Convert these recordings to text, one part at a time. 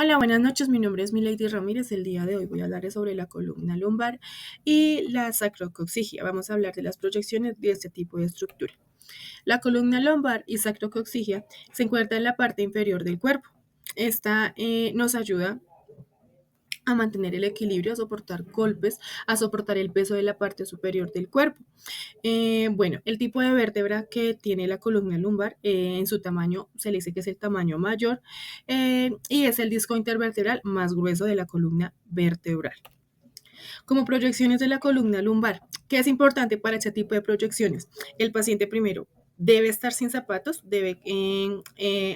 Hola, buenas noches. Mi nombre es Milady Ramírez. El día de hoy voy a hablar sobre la columna lumbar y la sacrocoxigia. Vamos a hablar de las proyecciones de este tipo de estructura. La columna lumbar y sacrocoxigia se encuentra en la parte inferior del cuerpo. Esta nos ayuda a mantener el equilibrio, a soportar golpes, a soportar el peso de la parte superior del cuerpo. Bueno, el tipo de vértebra que tiene la columna lumbar, en su tamaño se le dice que es el tamaño mayor y es el disco intervertebral más grueso de la columna vertebral. Como proyecciones de la columna lumbar, ¿qué es importante para ese tipo de proyecciones? El paciente primero debe estar sin zapatos, debe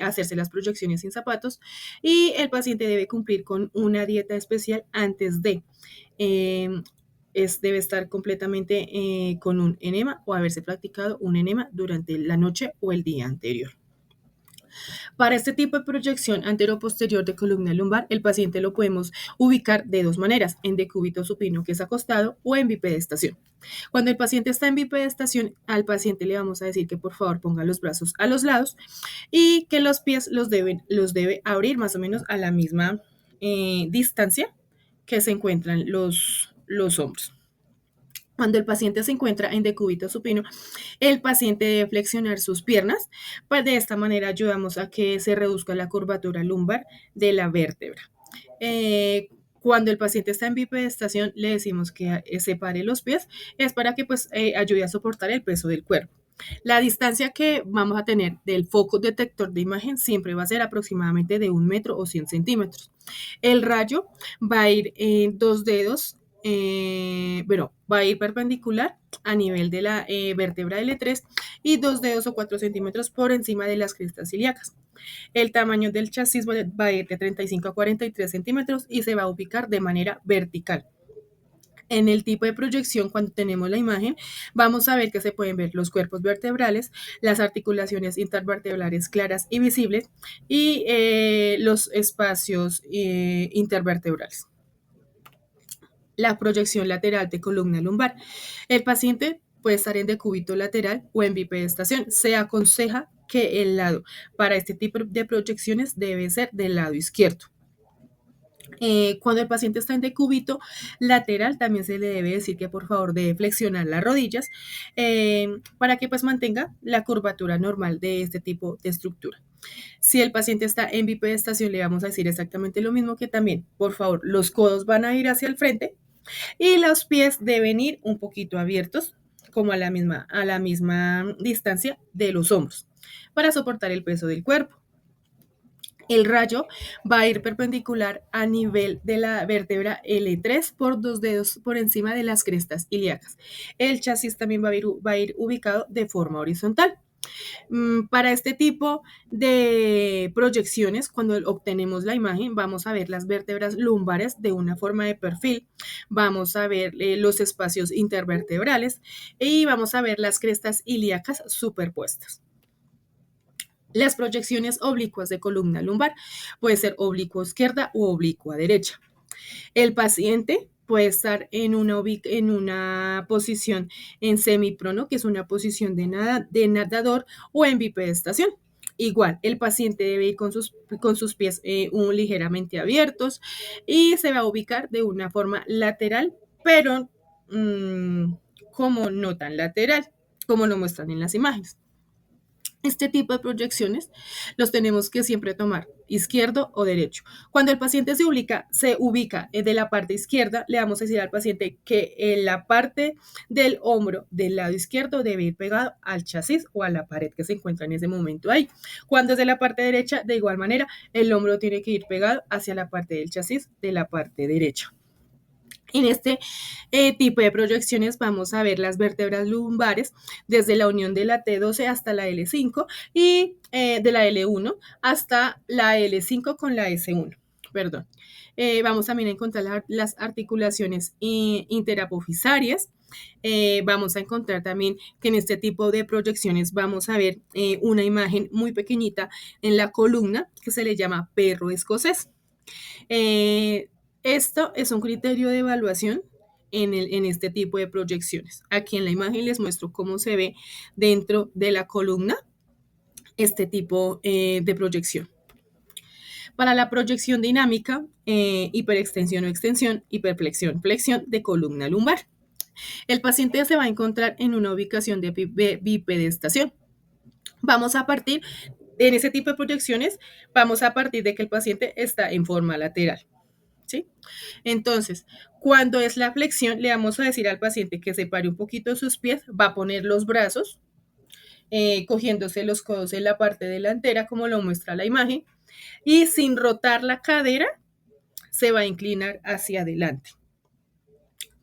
hacerse las proyecciones sin zapatos y el paciente debe cumplir con una dieta especial antes de. Eh, debe estar completamente con un enema o haberse practicado un enema durante la noche o el día anterior. Para este tipo de proyección antero-posterior de columna lumbar, el paciente lo podemos ubicar de dos maneras, en decúbito supino, que es acostado, o en bipedestación. Cuando el paciente está en bipedestación, al paciente le vamos a decir que por favor ponga los brazos a los lados y que los pies los debe abrir más o menos a la misma distancia que se encuentran los hombros. Cuando el paciente se encuentra en decúbito supino, el paciente debe flexionar sus piernas, pues de esta manera ayudamos a que se reduzca la curvatura lumbar de la vértebra. Cuando el paciente está en bipedestación, le decimos que separe los pies, es para que pues ayude a soportar el peso del cuerpo. La distancia que vamos a tener del foco detector de imagen siempre va a ser aproximadamente de 1 metro o 100 centímetros. El rayo va a ir en dos dedos, va a ir perpendicular a nivel de la vértebra L3 y 2 dedos o 4 centímetros por encima de las crestas ilíacas. El tamaño del chasis va a ir de 35 a 43 centímetros y se va a ubicar de manera vertical. En el tipo de proyección, cuando tenemos la imagen, vamos a ver que se pueden ver los cuerpos vertebrales, las articulaciones intervertebrales claras y visibles y los espacios intervertebrales. La proyección lateral de columna lumbar. El paciente puede estar en decúbito lateral o en bipedestación. Se aconseja que el lado para este tipo de proyecciones debe ser del lado izquierdo. Cuando el paciente está en decúbito lateral, también se le debe decir que por favor debe flexionar las rodillas para que pues mantenga la curvatura normal de este tipo de estructura. Si el paciente está en bipedestación, le vamos a decir exactamente lo mismo, que también, por favor, los codos van a ir hacia el frente y los pies deben ir un poquito abiertos, como a la misma distancia de los hombros, para soportar el peso del cuerpo. El rayo va a ir perpendicular a nivel de la vértebra L3 por 2 dedos por encima de las crestas ilíacas. El chasis también va a ir ubicado de forma horizontal. Para este tipo de proyecciones, cuando obtenemos la imagen, vamos a ver las vértebras lumbares de una forma de perfil, vamos a ver los espacios intervertebrales y vamos a ver las crestas ilíacas superpuestas. Las proyecciones oblicuas de columna lumbar puede ser oblicuo izquierda u oblicua derecha. El paciente puede estar en una posición en semiprono, que es una posición de nadador, o en bipedestación. Igual, el paciente debe ir con sus pies ligeramente abiertos y se va a ubicar de una forma lateral, pero como no tan lateral, como lo muestran en las imágenes. Este tipo de proyecciones los tenemos que siempre tomar izquierdo o derecho. Cuando el paciente se ubica de la parte izquierda, le vamos a decir al paciente que en la parte del hombro del lado izquierdo debe ir pegado al chasis o a la pared que se encuentra en ese momento ahí. Cuando es de la parte derecha, de igual manera, el hombro tiene que ir pegado hacia la parte del chasis de la parte derecha. En este tipo de proyecciones vamos a ver las vértebras lumbares desde la unión de la T12 hasta la L5 y de la L1 hasta la L5 con la S1. Perdón. Vamos también a encontrar las articulaciones interapofisarias. Vamos a encontrar también que en este tipo de proyecciones vamos a ver una imagen muy pequeñita en la columna que se le llama perro escocés. Esto es un criterio de evaluación en este tipo de proyecciones. Aquí en la imagen les muestro cómo se ve dentro de la columna este tipo de proyección. Para la proyección dinámica, hiperextensión o extensión, hiperflexión, flexión de columna lumbar. El paciente se va a encontrar en una ubicación de bipedestación. Vamos a partir, en ese tipo de proyecciones, vamos a partir de que el paciente está en forma lateral. ¿Sí? Entonces, cuando es la flexión, le vamos a decir al paciente que separe un poquito sus pies, va a poner los brazos, cogiéndose los codos en la parte delantera, como lo muestra la imagen, y sin rotar la cadera, se va a inclinar hacia adelante.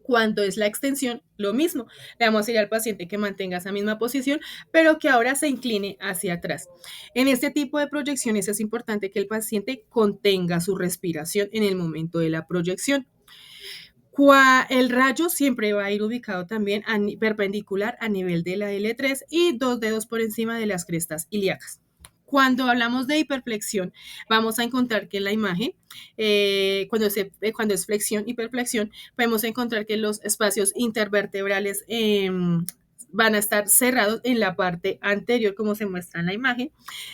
Cuando es la extensión, lo mismo. Le vamos a decir al paciente que mantenga esa misma posición, pero que ahora se incline hacia atrás. En este tipo de proyecciones es importante que el paciente contenga su respiración en el momento de la proyección. El rayo siempre va a ir ubicado también perpendicular a nivel de la L3 y 2 dedos por encima de las crestas ilíacas. Cuando hablamos de hiperflexión, vamos a encontrar que en la imagen, cuando es flexión, hiperflexión, podemos encontrar que los espacios intervertebrales van a estar cerrados en la parte anterior, como se muestra en la imagen,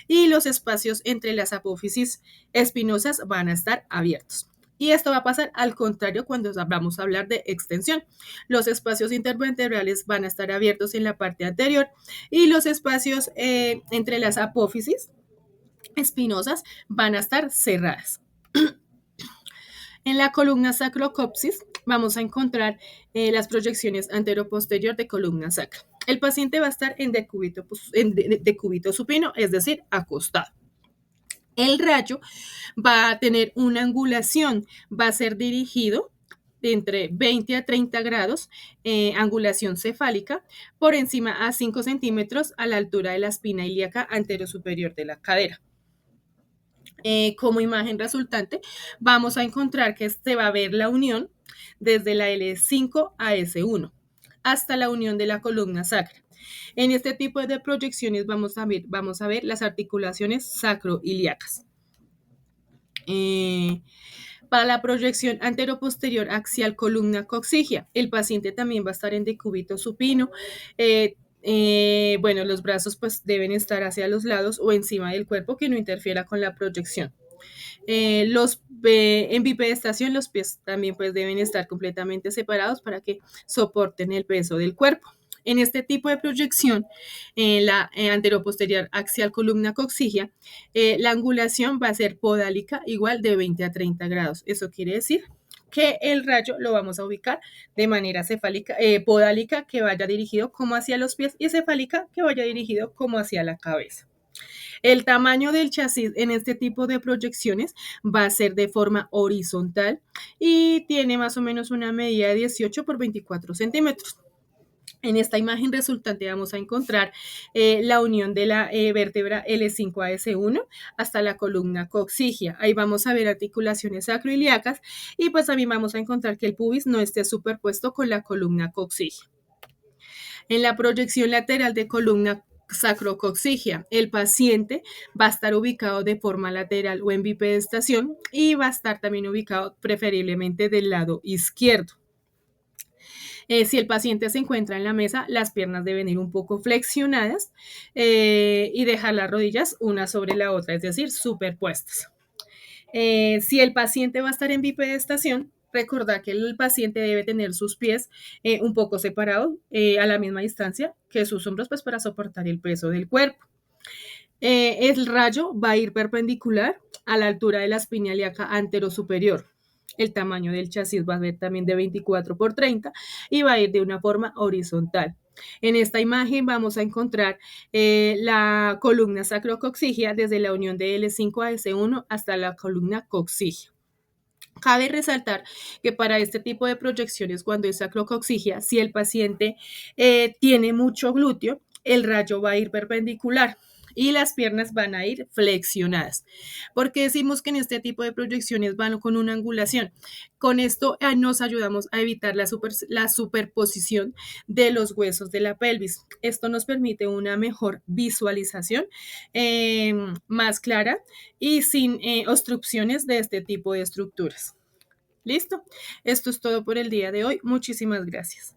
y los espacios entre las apófisis espinosas van a estar abiertos. Y esto va a pasar al contrario cuando vamos a hablar de extensión. Los espacios intervertebrales van a estar abiertos en la parte anterior y los espacios entre las apófisis espinosas van a estar cerradas. En la columna sacrocopsis vamos a encontrar las proyecciones antero-posterior de columna sacra. El paciente va a estar en decúbito supino, es decir, acostado. El rayo va a tener una angulación, va a ser dirigido de entre 20 a 30 grados, angulación cefálica, por encima a 5 centímetros a la altura de la espina ilíaca anterosuperior de la cadera. Como imagen resultante, vamos a encontrar que se va a ver la unión desde la L5 a S1 hasta la unión de la columna sacra. En este tipo de proyecciones vamos a ver las articulaciones sacroiliacas. Para la proyección anteroposterior axial columna coxigia, el paciente también va a estar en decúbito supino. Bueno, los brazos pues deben estar hacia los lados o encima del cuerpo que no interfiera con la proyección. En bipedestación los pies también pues deben estar completamente separados para que soporten el peso del cuerpo. En este tipo de proyección, la anteroposterior axial columna coxigia, la angulación va a ser podálica igual de 20 a 30 grados. Eso quiere decir que el rayo lo vamos a ubicar de manera cefálica, podálica que vaya dirigido como hacia los pies y cefálica que vaya dirigido como hacia la cabeza. El tamaño del chasis en este tipo de proyecciones va a ser de forma horizontal y tiene más o menos una medida de 18 por 24 centímetros. En esta imagen resultante vamos a encontrar la unión de la vértebra L5 a S1 hasta la columna coxigia. Ahí vamos a ver articulaciones sacroiliacas y pues también vamos a encontrar que el pubis no esté superpuesto con la columna coxigia. En la proyección lateral de columna sacrocoxigia, el paciente va a estar ubicado de forma lateral o en bipedestación y va a estar también ubicado preferiblemente del lado izquierdo. Si el paciente se encuentra en la mesa, las piernas deben ir un poco flexionadas y dejar las rodillas una sobre la otra, es decir, superpuestas. Si el paciente va a estar en bipedestación, recordar que el paciente debe tener sus pies un poco separados a la misma distancia que sus hombros, pues para soportar el peso del cuerpo. El rayo va a ir perpendicular a la altura de la espina ilíaca anterosuperior. El tamaño del chasis va a ser también de 24 por 30 y va a ir de una forma horizontal. En esta imagen vamos a encontrar la columna sacrocoxigia desde la unión de L5 a S1 hasta la columna coxigia. Cabe resaltar que para este tipo de proyecciones, cuando es sacrocoxigia, si el paciente tiene mucho glúteo, el rayo va a ir perpendicular y las piernas van a ir flexionadas. ¿Por qué decimos que en este tipo de proyecciones van con una angulación? Con esto nos ayudamos a evitar la superposición de los huesos de la pelvis. Esto nos permite una mejor visualización más clara y sin obstrucciones de este tipo de estructuras. ¿Listo? Esto es todo por el día de hoy. Muchísimas gracias.